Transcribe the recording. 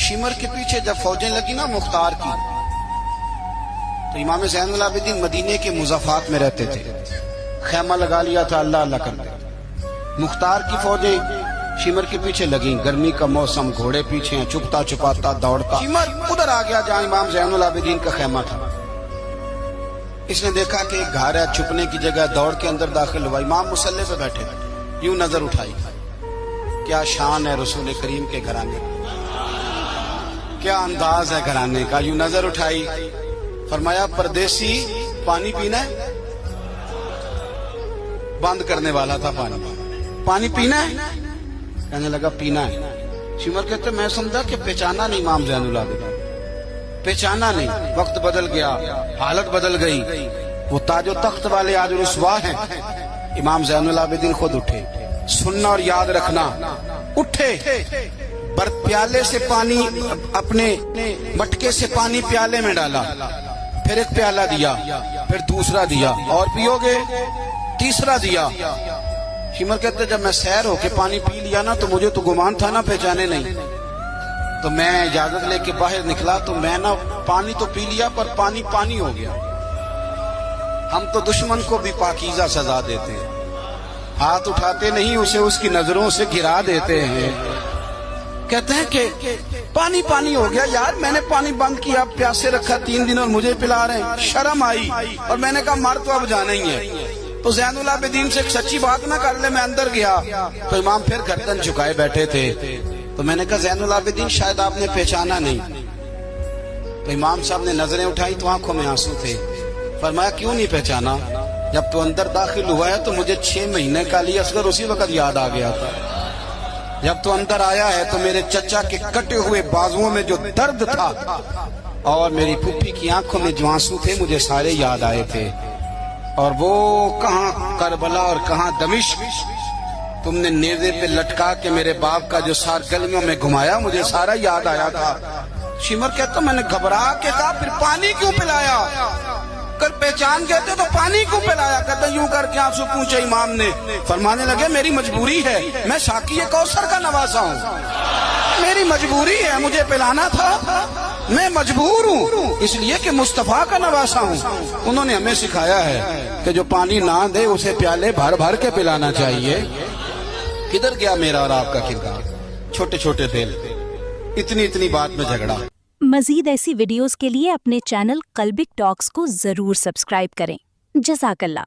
Shimmer के पीछे जब फौजें लगी ना मुख्तार की, तो इमाम ज़ैनुल आबिदीन मदीने के मुज़फ़्फ़ात में रहते थे, खैमा लगा लिया था अल्लाह अल्लाह करते। मुख्तार की फौजें शिमर के पीछे लगी, गर्मी का मौसम, घोड़े पीछे हैं, छुपता छुपाता दौड़ता। शिमर उधर आ गया जहां इमाम ज़ैनुल आबिदीन का खैमा था। इसने देखा कि एक घर है, छुपने की जगह, दौड़ के अंदर दाखिल हुआ। इमाम मुसल्ले पे बैठे थे, यूं नजर उठाई, क्या शान है रसूल करीम के घराने, क्या अंदाज है घराने का। यूं नजर उठाई, फरमाया परदेसी पानी पीना है? बंद करने वाला था पानी पीना है? कहने लगा पीना है। शिमर कहते मैं समझा कि पहचाना नहीं इमाम ज़ैनुल आबिदीन, पहचाना नहीं। वक्त बदल गया, हालत बदल गई, वो ताजो तख्त वाले आज रुसवा हैं। इमाम ज़ैनुल आबिदीन खुद उठे, सुनना और याद रखना, उठे, प्याले से पानी, अपने मटके से पानी प्याले में डाला, फिर एक प्याला दिया, फिर दूसरा दिया, और पियोगे? तीसरा दिया। शिमर कहते जब मैं सैर होके पानी पी लिया ना, तो मुझे तो गुमान था ना पहचाने नहीं, तो मैं इजाजत लेके बाहर निकला, तो मैं ना पानी तो पी लिया पर पानी पानी हो गया। हम तो दुश्मन को भी पाकीज़ा सजा देते हैं, हाथ उठाते नहीं, उसे उसकी नजरों से गिरा देते हैं। कहते हैं कि पानी पानी हो गया यार, मैंने पानी बंद किया, प्यासे रखा 3 दिन और मुझे पिला रहे हैं। शर्म आई और मैंने कहा मर तो अब जाना ही है, तो ज़ैनुल आबिदीन से एक सच्ची बात ना कर ले। मैं अंदर गया तो इमाम फिर गर्दन झुकाए बैठे थे, तो मैंने कहा ज़ैनुल आबिदीन शायद आपने पहचाना नहीं। तो इमाम साहब ने नजरें उठाई तो आंखों में आंसू थे। फरमाया क्यों नहीं पहचाना? जब तो अंदर दाखिल हुआ है तो मुझे 6 महीने का अली असगर उसी वक्त याद आ गया था। जब तो अंदर आया है तो मेरे चचा के कटे हुए बाजुओं में जो दर्द था और मेरी फूफी की आंखों में जो आंसू थे, मुझे सारे याद आए थे। और वो कहाँ करबला और कहाँ दमिश्क, तुमने नेज़े पे लटका के मेरे बाप का जो सार गलियों में घुमाया, मुझे सारा याद आया था। शिमर कहता मैंने घबरा के कहा फिर पानी क्यों पिलाया? कर पहचान गए थे तो पानी क्यों पिलाया? कहता यूं करके आंसू पूछे इमाम ने। फरमाने लगे मेरी मजबूरी है, मैं साकी कौसर का नवासा हूँ, मेरी मजबूरी है, मुझे पिलाना था, मैं मजबूर हूँ इसलिए कि मुस्तफा का नवासा हूँ। उन्होंने हमें सिखाया है कि जो पानी ना दे उसे प्याले भर भर के पिलाना चाहिए। किधर गया मेरा और आपका किरदार? छोटे छोटे दिल, इतनी इतनी बात में झगड़ा। मजीद ऐसी वीडियोस के लिए अपने चैनल कल्बिक टॉक्स को जरूर सब्सक्राइब करें। जज़ाकल्लाह।